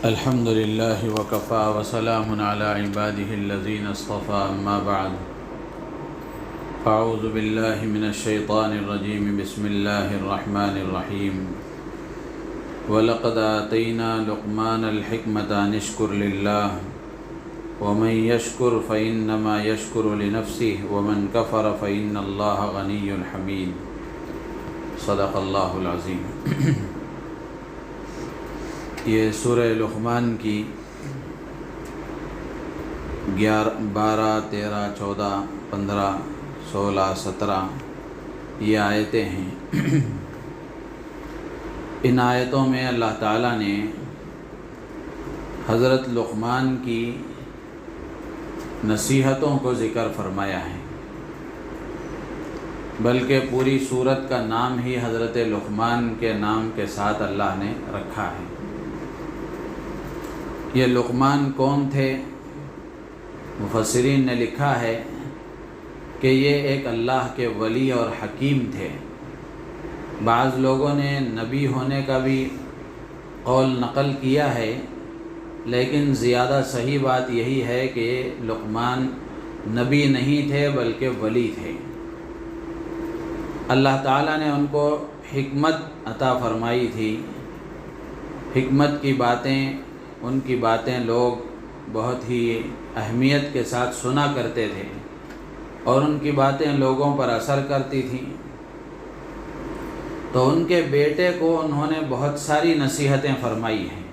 الحمد لله وكفى وسلام على عباده الذين اصطفى أما بعد فأعوذ بالله من الشيطان الرجيم بسم الله الرحمن الرحيم وَلَقَدْ آتَيْنَا لُقْمَانَ الْحِكْمَةَ أَنِ اشْكُرْ لِلَّهِ وَمَنْ يَشْكُرْ فَإِنَّمَا يَشْكُرُ لِنَفْسِهِ وَمَنْ كَفَرَ فَإِنَّ اللَّهَ غَنِيٌّ حَمِيدٌ صدق اللہ العظیم۔ یہ سورہ لقمان کی 12، 13، 14، 15، 16، 17 یہ آیتیں ہیں۔ ان آیتوں میں اللہ تعالیٰ نے حضرت لقمان کی نصیحتوں کو ذکر فرمایا ہے، بلکہ پوری سورت کا نام ہی حضرت لقمان کے نام کے ساتھ اللہ نے رکھا ہے۔ یہ لقمان کون تھے؟ مفسرین نے لکھا ہے کہ یہ ایک اللہ کے ولی اور حکیم تھے۔ بعض لوگوں نے نبی ہونے کا بھی قول نقل کیا ہے، لیکن زیادہ صحیح بات یہی ہے کہ لقمان نبی نہیں تھے بلکہ ولی تھے۔ اللہ تعالیٰ نے ان کو حکمت عطا فرمائی تھی۔ حکمت کی باتیں، ان کی باتیں لوگ بہت ہی اہمیت کے ساتھ سنا کرتے تھے اور ان کی باتیں لوگوں پر اثر کرتی تھیں۔ تو ان کے بیٹے کو انہوں نے بہت ساری نصیحتیں فرمائی ہیں۔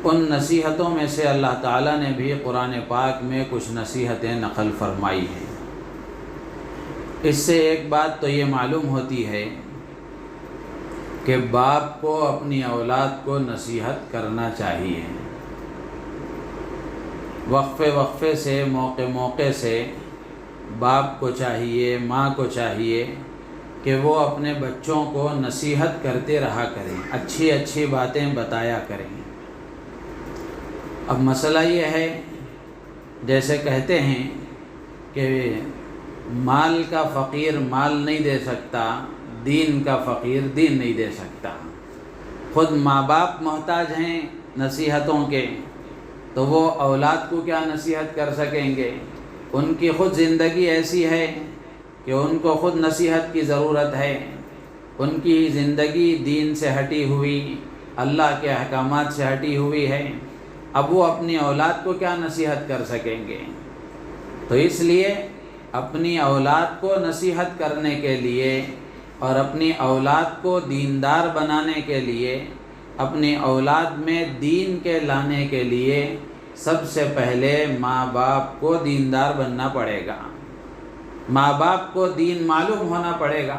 ان نصیحتوں میں سے اللہ تعالیٰ نے بھی قرآن پاک میں کچھ نصیحتیں نقل فرمائی ہیں۔ اس سے ایک بات تو یہ معلوم ہوتی ہے کہ باپ کو اپنی اولاد کو نصیحت کرنا چاہیے۔ وقفے سے، موقع سے باپ کو چاہیے، ماں کو چاہیے کہ وہ اپنے بچوں کو نصیحت کرتے رہا کریں، اچھی باتیں بتایا کریں۔ اب مسئلہ یہ ہے، جیسے کہتے ہیں کہ مال کا فقیر مال نہیں دے سکتا، دین کا فقیر دین نہیں دے سکتا۔ خود ماں باپ محتاج ہیں نصیحتوں کے، تو وہ اولاد کو کیا نصیحت کر سکیں گے؟ ان کی خود زندگی ایسی ہے کہ ان کو خود نصیحت کی ضرورت ہے۔ ان کی زندگی دین سے ہٹی ہوئی، اللہ کے احکامات سے ہٹی ہوئی ہے۔ اب وہ اپنی اولاد کو کیا نصیحت کر سکیں گے؟ تو اس لیے اپنی اولاد کو نصیحت کرنے کے لیے اور اپنی اولاد کو دیندار بنانے کے لیے، اپنی اولاد میں دین کے لانے کے لیے سب سے پہلے ماں باپ کو دیندار بننا پڑے گا۔ ماں باپ کو دین معلوم ہونا پڑے گا۔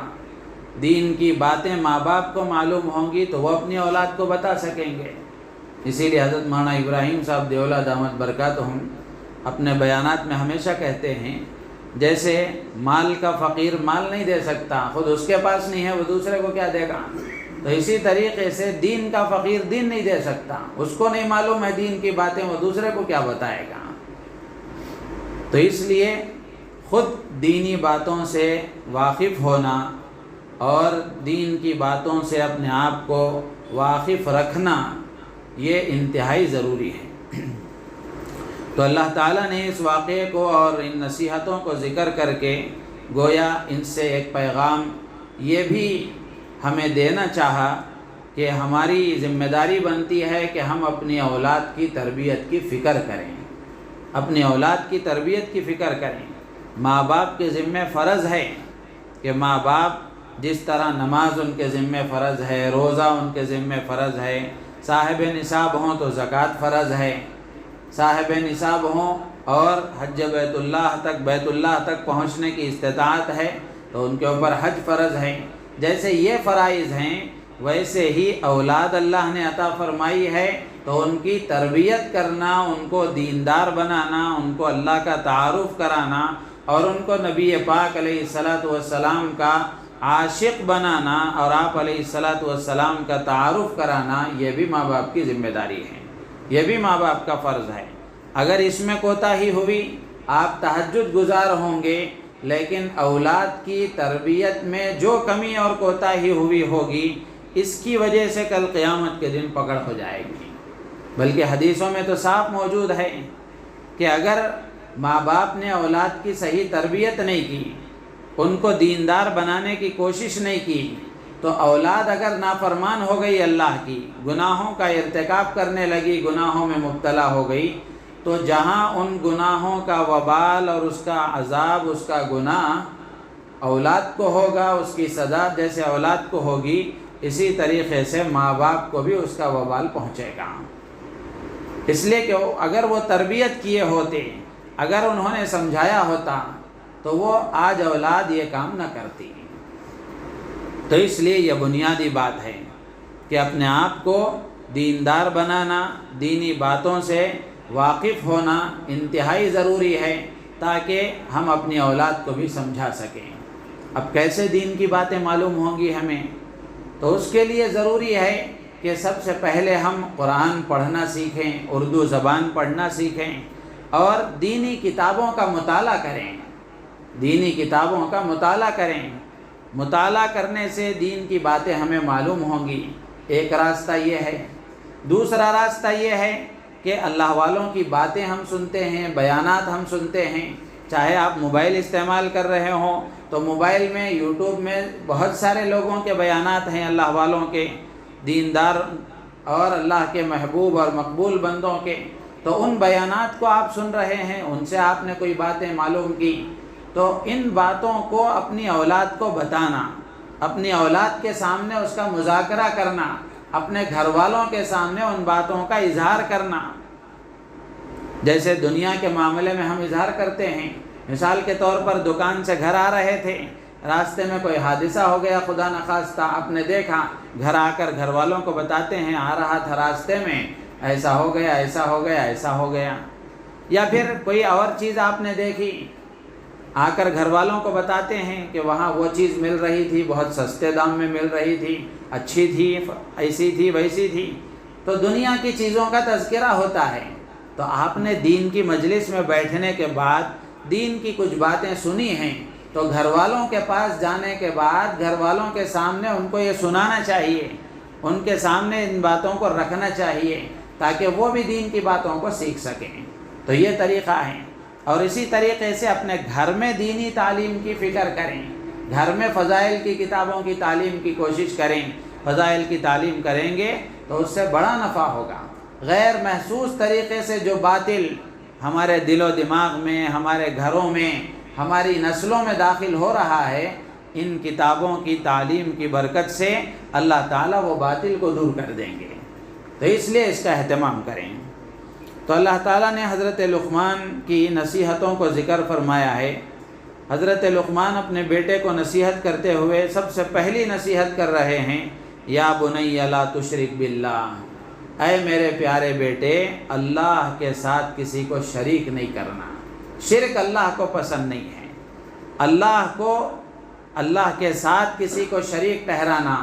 دین کی باتیں ماں باپ کو معلوم ہوں گی تو وہ اپنی اولاد کو بتا سکیں گے۔ اسی لیے حضرت مولانا ابراہیم صاحب دیولہ دامت برکاتہم اپنے بیانات میں ہمیشہ کہتے ہیں، جیسے مال کا فقیر مال نہیں دے سکتا، خود اس کے پاس نہیں ہے، وہ دوسرے کو کیا دے گا؟ تو اسی طریقے سے دین کا فقیر دین نہیں دے سکتا، اس کو نہیں معلوم ہے دین کی باتیں، وہ دوسرے کو کیا بتائے گا؟ تو اس لیے خود دینی باتوں سے واقف ہونا اور دین کی باتوں سے اپنے آپ کو واقف رکھنا یہ انتہائی ضروری ہے۔ تو اللہ تعالیٰ نے اس واقعے کو اور ان نصیحتوں کو ذکر کر کے گویا ان سے ایک پیغام یہ بھی ہمیں دینا چاہا کہ ہماری ذمہ داری بنتی ہے کہ ہم اپنی اولاد کی تربیت کی فکر کریں، اپنی اولاد کی تربیت کی فکر کریں۔ ماں باپ کے ذمہ فرض ہے کہ ماں باپ جس طرح نماز ان کے ذمہ فرض ہے، روزہ ان کے ذمہ فرض ہے، صاحب نصاب ہوں تو زکوٰۃ فرض ہے، صاحب نصاب ہوں اور حج بیت اللہ تک پہنچنے کی استطاعت ہے تو ان کے اوپر حج فرض ہے۔ جیسے یہ فرائض ہیں ویسے ہی اولاد اللہ نے عطا فرمائی ہے، تو ان کی تربیت کرنا، ان کو دیندار بنانا، ان کو اللہ کا تعارف کرانا اور ان کو نبی پاک علیہ السلام کا عاشق بنانا اور آپ علیہ السلام کا تعارف کرانا، یہ بھی ماں باپ کی ذمہ داری ہے، یہ بھی ماں باپ کا فرض ہے۔ اگر اس میں کوتاہی ہوئی، آپ تہجد گزار ہوں گے لیکن اولاد کی تربیت میں جو کمی اور کوتاہی ہوئی ہوگی، اس کی وجہ سے کل قیامت کے دن پکڑ ہو جائے گی۔ بلکہ حدیثوں میں تو صاف موجود ہے کہ اگر ماں باپ نے اولاد کی صحیح تربیت نہیں کی، ان کو دیندار بنانے کی کوشش نہیں کی، تو اولاد اگر نافرمان ہو گئی اللہ کی، گناہوں کا ارتکاب کرنے لگی، گناہوں میں مبتلا ہو گئی، تو جہاں ان گناہوں کا وبال اور اس کا عذاب، اس کا گناہ اولاد کو ہوگا، اس کی سزا جیسے اولاد کو ہوگی، اسی طریقے سے ماں باپ کو بھی اس کا وبال پہنچے گا۔ اس لیے کہ اگر وہ تربیت کیے ہوتے، اگر انہوں نے سمجھایا ہوتا، تو وہ آج اولاد یہ کام نہ کرتی۔ تو اس لیے یہ بنیادی بات ہے کہ اپنے آپ کو دیندار بنانا، دینی باتوں سے واقف ہونا انتہائی ضروری ہے، تاکہ ہم اپنی اولاد کو بھی سمجھا سکیں۔ اب کیسے دین کی باتیں معلوم ہوں گی ہمیں؟ تو اس کے لیے ضروری ہے کہ سب سے پہلے ہم قرآن پڑھنا سیکھیں، اردو زبان پڑھنا سیکھیں، اور دینی کتابوں کا مطالعہ کریں۔ دینی کتابوں کا مطالعہ کریں۔ مطالعہ کرنے سے دین کی باتیں ہمیں معلوم ہوں گی۔ ایک راستہ یہ ہے۔ دوسرا راستہ یہ ہے کہ اللہ والوں کی باتیں ہم سنتے ہیں، بیانات ہم سنتے ہیں۔ چاہے آپ موبائل استعمال کر رہے ہوں تو موبائل میں، یوٹیوب میں بہت سارے لوگوں کے بیانات ہیں، اللہ والوں کے، دیندار اور اللہ کے محبوب اور مقبول بندوں کے۔ تو ان بیانات کو آپ سن رہے ہیں، ان سے آپ نے کوئی باتیں معلوم کی، تو ان باتوں کو اپنی اولاد کو بتانا، اپنی اولاد کے سامنے اس کا مذاکرہ کرنا، اپنے گھر والوں کے سامنے ان باتوں کا اظہار کرنا۔ جیسے دنیا کے معاملے میں ہم اظہار کرتے ہیں، مثال کے طور پر دکان سے گھر آ رہے تھے، راستے میں کوئی حادثہ ہو گیا خدا نخواستہ، آپ نے دیکھا، گھر آ کر گھر والوں کو بتاتے ہیں آ رہا تھا راستے میں ایسا ہو گیا، ایسا ہو گیا، ایسا ہو گیا۔ یا پھر کوئی اور چیز آپ نے دیکھی، آ کر گھر والوں کو بتاتے ہیں کہ وہاں وہ چیز مل رہی تھی، بہت سستے دام میں مل رہی تھی، اچھی تھی، ایسی تھی، ویسی تھی۔ تو دنیا کی چیزوں کا تذکرہ ہوتا ہے۔ تو آپ نے دین کی مجلس میں بیٹھنے کے بعد دین کی کچھ باتیں سنی ہیں، تو گھر والوں کے پاس جانے کے بعد گھر والوں کے سامنے ان کو یہ سنانا چاہیے، ان کے سامنے ان باتوں کو رکھنا چاہیے، تاکہ وہ بھی دین کی باتوں کو سیکھ سکیں۔ تو یہ طریقہ ہے۔ اور اسی طریقے سے اپنے گھر میں دینی تعلیم کی فکر کریں، گھر میں فضائل کی کتابوں کی تعلیم کی کوشش کریں۔ فضائل کی تعلیم کریں گے تو اس سے بڑا نفع ہوگا۔ غیر محسوس طریقے سے جو باطل ہمارے دل و دماغ میں، ہمارے گھروں میں، ہماری نسلوں میں داخل ہو رہا ہے، ان کتابوں کی تعلیم کی برکت سے اللہ تعالیٰ وہ باطل کو دور کر دیں گے۔ تو اس لیے اس کا اہتمام کریں۔ تو اللہ تعالیٰ نے حضرت لقمان کی نصیحتوں کو ذکر فرمایا ہے۔ حضرت لقمان اپنے بیٹے کو نصیحت کرتے ہوئے سب سے پہلی نصیحت کر رہے ہیں، یا بنی لا تشرک باللہ، اے میرے پیارے بیٹے، اللہ کے ساتھ کسی کو شریک نہیں کرنا۔ شرک اللہ کو پسند نہیں ہے۔ اللہ کے ساتھ کسی کو شریک ٹھہرانا،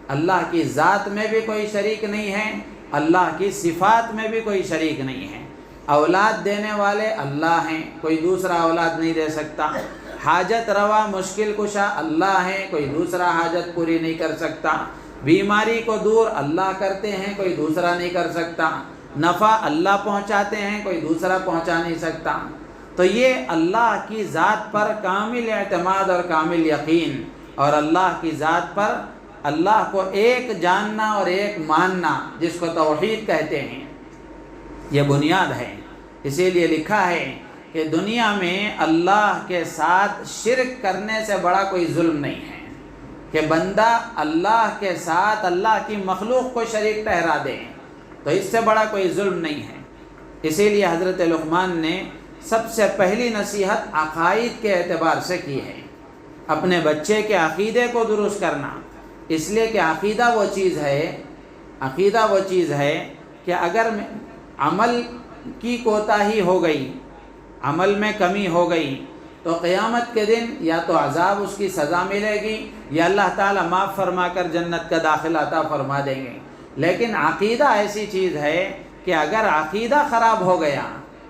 اللہ کی ذات میں بھی کوئی شریک نہیں ہے، اللہ کی صفات میں بھی کوئی شریک نہیں ہے۔ اولاد دینے والے اللہ ہیں، کوئی دوسرا اولاد نہیں دے سکتا۔ حاجت روا مشکل کشا اللہ ہیں، کوئی دوسرا حاجت پوری نہیں کر سکتا۔ بیماری کو دور اللہ کرتے ہیں، کوئی دوسرا نہیں کر سکتا۔ نفع اللہ پہنچاتے ہیں، کوئی دوسرا پہنچا نہیں سکتا۔ تو یہ اللہ کی ذات پر کامل اعتماد اور کامل یقین، اور اللہ کی ذات پر اللہ کو ایک جاننا اور ایک ماننا، جس کو توحید کہتے ہیں، یہ بنیاد ہے۔ اسی لیے لکھا ہے کہ دنیا میں اللہ کے ساتھ شرک کرنے سے بڑا کوئی ظلم نہیں ہے کہ بندہ اللہ کے ساتھ اللہ کی مخلوق کو شریک ٹھہرا دے، تو اس سے بڑا کوئی ظلم نہیں ہے۔ اسی لیے حضرت لقمان نے سب سے پہلی نصیحت عقائد کے اعتبار سے کی ہے، اپنے بچے کے عقیدے کو درست کرنا۔ اس لیے کہ عقیدہ وہ چیز ہے کہ اگر عمل کی کوتاہی ہو گئی، عمل میں کمی ہو گئی، تو قیامت کے دن یا تو عذاب اس کی سزا ملے گی، یا اللہ تعالیٰ معاف فرما کر جنت کا داخلہ عطا فرما دیں گے۔ لیکن عقیدہ ایسی چیز ہے کہ اگر عقیدہ خراب ہو گیا،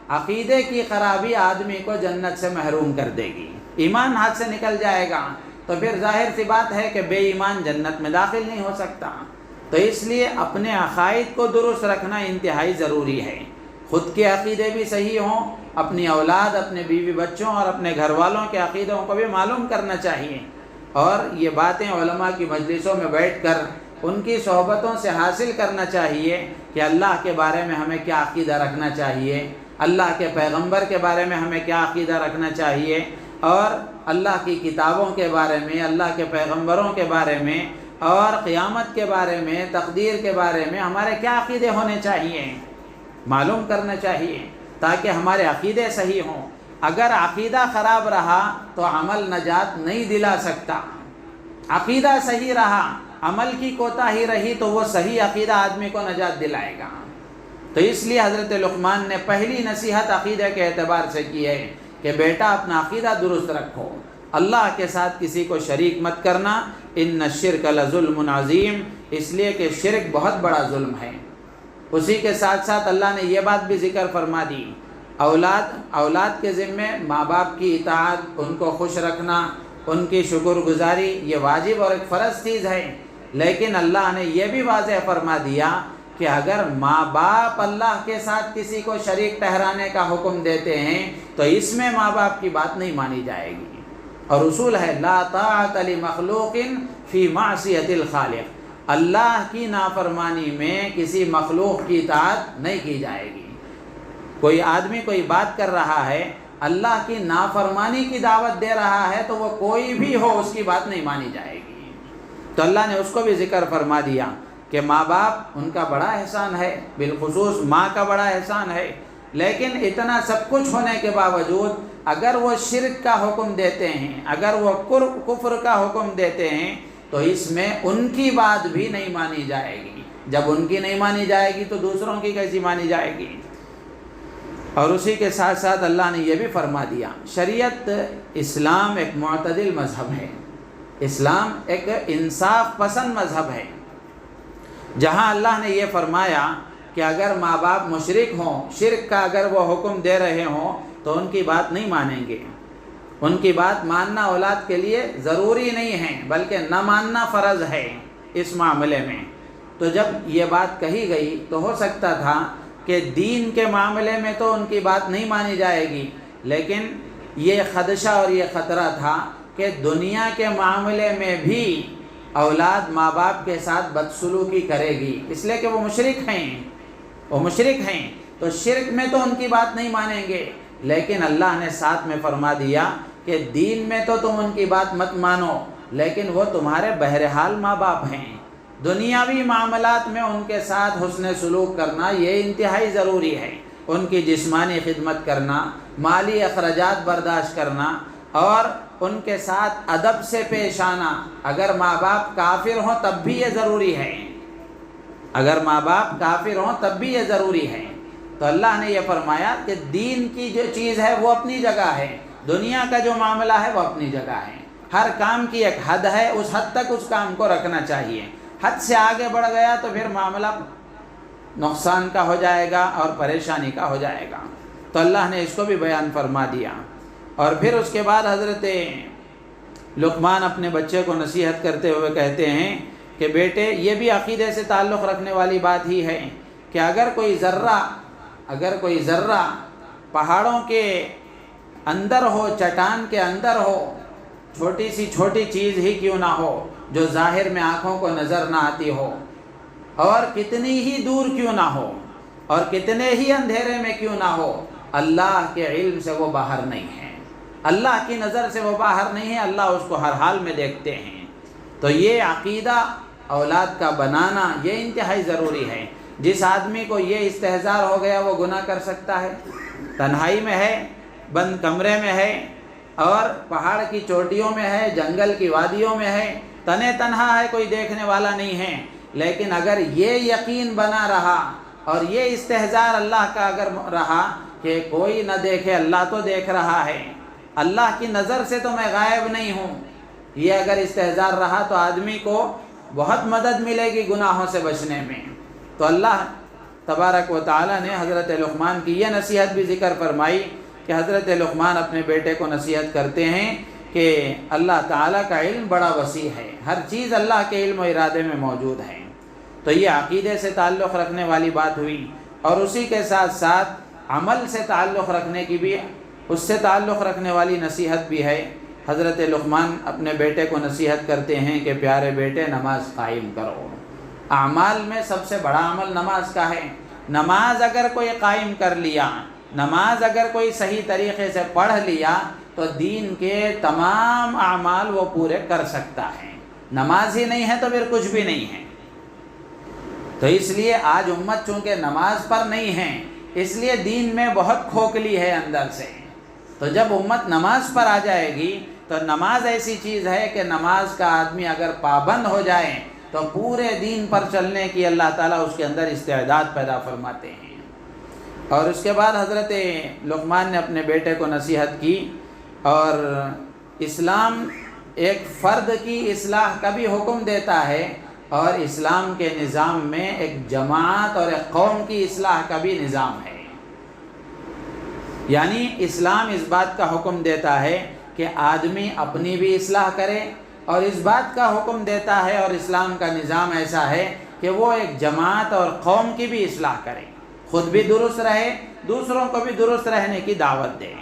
عقیدے کی خرابی آدمی کو جنت سے محروم کر دے گی، ایمان ہاتھ سے نکل جائے گا، تو پھر ظاہر سی بات ہے کہ بے ایمان جنت میں داخل نہیں ہو سکتا۔ تو اس لیے اپنے عقائد کو درست رکھنا انتہائی ضروری ہے. خود کے عقیدے بھی صحیح ہوں، اپنی اولاد، اپنے بیوی بچوں اور اپنے گھر والوں کے عقیدوں کو بھی معلوم کرنا چاہیے، اور یہ باتیں علماء کی مجلسوں میں بیٹھ کر ان کی صحبتوں سے حاصل کرنا چاہیے کہ اللہ کے بارے میں ہمیں کیا عقیدہ رکھنا چاہیے، اللہ کے پیغمبر کے بارے میں ہمیں کیا عقیدہ رکھنا چاہیے، اور اللہ کی کتابوں کے بارے میں، اللہ کے پیغمبروں کے بارے میں، اور قیامت کے بارے میں، تقدیر کے بارے میں ہمارے کیا عقیدے ہونے چاہیے، معلوم کرنا چاہیے تاکہ ہمارے عقیدے صحیح ہوں. اگر عقیدہ خراب رہا تو عمل نجات نہیں دلا سکتا. عقیدہ صحیح رہا، عمل کی کوتاہی رہی تو وہ صحیح عقیدہ آدمی کو نجات دلائے گا. تو اس لیے حضرت لقمان نے پہلی نصیحت عقیدے کے اعتبار سے کی ہے کہ بیٹا اپنا عقیدہ درست رکھو، اللہ کے ساتھ کسی کو شریک مت کرنا. ان الشرک لظلم عظیم، اس لیے کہ شرک بہت بڑا ظلم ہے. اسی کے ساتھ ساتھ اللہ نے یہ بات بھی ذکر فرما دی، اولاد کے ذمے ماں باپ کی اطاعت، ان کو خوش رکھنا، ان کی شکر گزاری، یہ واجب اور ایک فرض چیز ہے. لیکن اللہ نے یہ بھی واضح فرما دیا کہ اگر ماں باپ اللہ کے ساتھ کسی کو شریک ٹھہرانے کا حکم دیتے ہیں تو اس میں ماں باپ کی بات نہیں مانی جائے گی. اور اصول ہے لا طاعت لمخلوق فی معصیت الخالق، اللہ کی نافرمانی میں کسی مخلوق کی اطاعت نہیں کی جائے گی. کوئی آدمی کوئی بات کر رہا ہے، اللہ کی نافرمانی کی دعوت دے رہا ہے، تو وہ کوئی بھی ہو اس کی بات نہیں مانی جائے گی. تو اللہ نے اس کو بھی ذکر فرما دیا کہ ماں باپ ان کا بڑا احسان ہے، بالخصوص ماں کا بڑا احسان ہے. لیکن اتنا سب کچھ ہونے کے باوجود اگر وہ شرک کا حکم دیتے ہیں، اگر وہ کفر کا حکم دیتے ہیں تو اس میں ان کی بات بھی نہیں مانی جائے گی. جب ان کی نہیں مانی جائے گی تو دوسروں کی کیسی مانی جائے گی. اور اسی کے ساتھ ساتھ اللہ نے یہ بھی فرما دیا، شریعت اسلام ایک معتدل مذہب ہے، اسلام ایک انصاف پسند مذہب ہے. جہاں اللہ نے یہ فرمایا کہ اگر ماں باپ مشرک ہوں، شرک کا اگر وہ حکم دے رہے ہوں تو ان کی بات نہیں مانیں گے. ان کی بات ماننا اولاد کے لیے ضروری نہیں ہے بلکہ نہ ماننا فرض ہے اس معاملے میں. تو جب یہ بات کہی گئی تو ہو سکتا تھا کہ دین کے معاملے میں تو ان کی بات نہیں مانی جائے گی، لیکن یہ خدشہ اور یہ خطرہ تھا کہ دنیا کے معاملے میں بھی اولاد ماں باپ کے ساتھ بدسلوکی کرے گی، اس لیے کہ وہ مشرک ہیں. تو شرک میں تو ان کی بات نہیں مانیں گے، لیکن اللہ نے ساتھ میں فرما دیا کہ دین میں تو تم ان کی بات مت مانو، لیکن وہ تمہارے بہرحال ماں باپ ہیں. دنیاوی معاملات میں ان کے ساتھ حسن سلوک کرنا یہ انتہائی ضروری ہے. ان کی جسمانی خدمت کرنا، مالی اخراجات برداشت کرنا، اور ان کے ساتھ ادب سے پیش آنا. اگر ماں باپ کافر ہوں تب بھی یہ ضروری ہے، اگر ماں باپ کافر ہوں تب بھی یہ ضروری ہے. تو اللہ نے یہ فرمایا کہ دین کی جو چیز ہے وہ اپنی جگہ ہے، دنیا کا جو معاملہ ہے وہ اپنی جگہ ہے. ہر کام کی ایک حد ہے، اس حد تک اس کام کو رکھنا چاہیے. حد سے آگے بڑھ گیا تو پھر معاملہ نقصان کا ہو جائے گا اور پریشانی کا ہو جائے گا. تو اللہ نے اس کو بھی بیان فرما دیا. اور پھر اس کے بعد حضرت لقمان اپنے بچے کو نصیحت کرتے ہوئے کہتے ہیں کہ بیٹے یہ بھی عقیدے سے تعلق رکھنے والی بات ہی ہے کہ اگر کوئی ذرہ پہاڑوں کے اندر ہو، چٹان کے اندر ہو، چھوٹی سی چھوٹی چیز ہی کیوں نہ ہو جو ظاہر میں آنکھوں کو نظر نہ آتی ہو، اور کتنی ہی دور کیوں نہ ہو اور کتنے ہی اندھیرے میں کیوں نہ ہو، اللہ کے علم سے وہ باہر نہیں ہے، اللہ کی نظر سے وہ باہر نہیں ہے، اللہ اس کو ہر حال میں دیکھتے ہیں. تو یہ عقیدہ اولاد کا بنانا یہ انتہائی ضروری ہے. جس آدمی کو یہ استحضار ہو گیا وہ گناہ کر سکتا ہے، تنہائی میں ہے، بند کمرے میں ہے، اور پہاڑ کی چوٹیوں میں ہے، جنگل کی وادیوں میں ہے، تنہا ہے، کوئی دیکھنے والا نہیں ہے، لیکن اگر یہ یقین بنا رہا اور یہ استحضار اللہ کا اگر رہا کہ کوئی نہ دیکھے اللہ تو دیکھ رہا ہے، اللہ کی نظر سے تو میں غائب نہیں ہوں، یہ اگر استحضار رہا تو آدمی کو بہت مدد ملے گی گناہوں سے بچنے میں. تو اللہ تبارک و تعالی نے حضرت لقمان کی یہ نصیحت بھی ذکر فرمائی کہ حضرت لقمان اپنے بیٹے کو نصیحت کرتے ہیں کہ اللہ تعالیٰ کا علم بڑا وسیع ہے، ہر چیز اللہ کے علم و ارادے میں موجود ہے. تو یہ عقیدے سے تعلق رکھنے والی بات ہوئی، اور اسی کے ساتھ ساتھ عمل سے تعلق رکھنے کی بھی، اس سے تعلق رکھنے والی نصیحت بھی ہے۔ حضرت لقمان اپنے بیٹے کو نصیحت کرتے ہیں کہ پیارے بیٹے نماز قائم کرو۔ اعمال میں سب سے بڑا عمل نماز کا ہے۔ نماز اگر کوئی قائم کر لیا، نماز اگر کوئی صحیح طریقے سے پڑھ لیا تو دین کے تمام اعمال وہ پورے کر سکتا ہے۔ نماز ہی نہیں ہے تو پھر کچھ بھی نہیں ہے۔ تو اس لیے آج امت چونکہ نماز پر نہیں ہے، اس لیے دین میں بہت کھوکھلی ہے اندر سے۔ تو جب امت نماز پر آ جائے گی تو نماز ایسی چیز ہے کہ نماز کا آدمی اگر پابند ہو جائے تو پورے دین پر چلنے کی اللہ تعالیٰ اس کے اندر استعداد پیدا فرماتے ہیں۔ اور اس کے بعد حضرت لقمان نے اپنے بیٹے کو نصیحت کی، اور اسلام ایک فرد کی اصلاح کا بھی حکم دیتا ہے، اور اسلام کے نظام میں ایک جماعت اور ایک قوم کی اصلاح کا بھی نظام ہے۔ یعنی اسلام اس بات کا حکم دیتا ہے کہ آدمی اپنی بھی اصلاح کرے، اور اس بات کا حکم دیتا ہے، اور اسلام کا نظام ایسا ہے کہ وہ ایک جماعت اور قوم کی بھی اصلاح کرے، خود بھی درست رہے، دوسروں کو بھی درست رہنے کی دعوت دے۔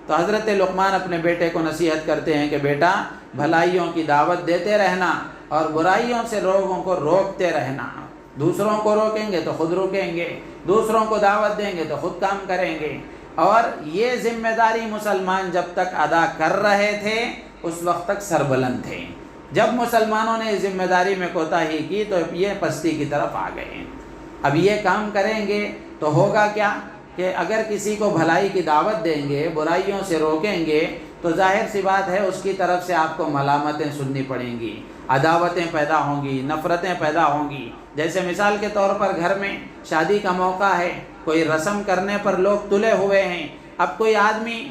تو حضرت لقمان اپنے بیٹے کو نصیحت کرتے ہیں کہ بیٹا بھلائیوں کی دعوت دیتے رہنا اور برائیوں سے لوگوں کو روکتے رہنا۔ دوسروں کو روکیں گے تو خود رکیں گے، دوسروں کو دعوت دیں گے تو خود کام کریں گے۔ اور یہ ذمہ داری مسلمان جب تک ادا کر رہے تھے اس وقت تک سربلند تھے۔ جب مسلمانوں نے اس ذمہ داری میں کوتاہی کی تو یہ پستی کی طرف آ گئے۔ اب یہ کام کریں گے تو ہوگا کیا کہ اگر کسی کو بھلائی کی دعوت دیں گے، برائیوں سے روکیں گے، تو ظاہر سی بات ہے اس کی طرف سے آپ کو ملامتیں سننی پڑیں گی، عداوتیں پیدا ہوں گی، نفرتیں پیدا ہوں گی۔ جیسے مثال کے طور پر گھر میں شادی کا موقع ہے، کوئی رسم کرنے پر لوگ تلے ہوئے ہیں، اب کوئی آدمی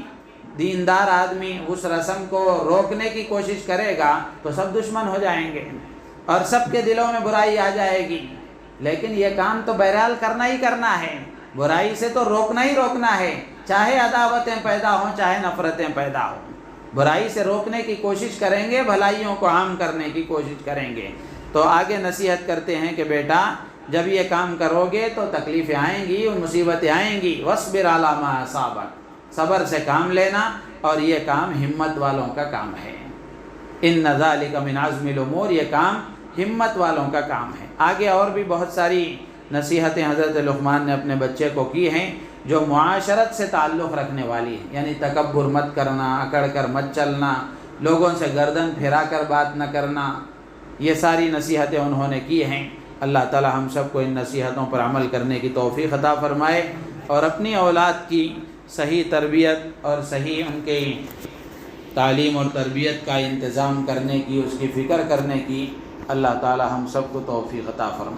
دیندار آدمی اس رسم کو روکنے کی کوشش کرے گا تو سب دشمن ہو جائیں گے اور سب کے دلوں میں برائی آ جائے گی۔ لیکن یہ کام تو بہرحال کرنا ہی کرنا ہے، برائی سے تو روکنا ہی روکنا ہے، چاہے عداوتیں پیدا ہوں چاہے نفرتیں پیدا ہوں۔ برائی سے روکنے کی کوشش کریں گے، بھلائیوں کو عام کرنے کی کوشش کریں گے۔ تو آگے نصیحت کرتے ہیں کہ بیٹا جب یہ کام کرو گے تو تکلیفیں آئیں گی، مصیبتیں آئیں گی، وَاصْبِرْ عَلَىٰ مَا أَصَابَكَ، صبر سے کام لینا، اور یہ کام ہمت والوں کا کام ہے۔ إِنَّ ذَلِكَ مِنْ عَزْمِ الْأُمُورِ، یہ کام ہمت والوں کا کام ہے۔ آگے اور بھی بہت ساری نصیحتیں حضرت لقمان نے اپنے بچے کو کی ہیں جو معاشرت سے تعلق رکھنے والی ہیں، یعنی تکبر مت کرنا، اکڑ کر مت چلنا، لوگوں سے گردن پھیرا کر بات نہ کرنا، یہ ساری نصیحتیں انہوں نے کی ہیں۔ اللہ تعالی ہم سب کو ان نصیحتوں پر عمل کرنے کی توفیق عطا فرمائے، اور اپنی اولاد کی صحیح تربیت اور صحیح ان کے تعلیم اور تربیت کا انتظام کرنے کی، اس کی فکر کرنے کی اللہ تعالی ہم سب کو توفیق عطا فرمائے۔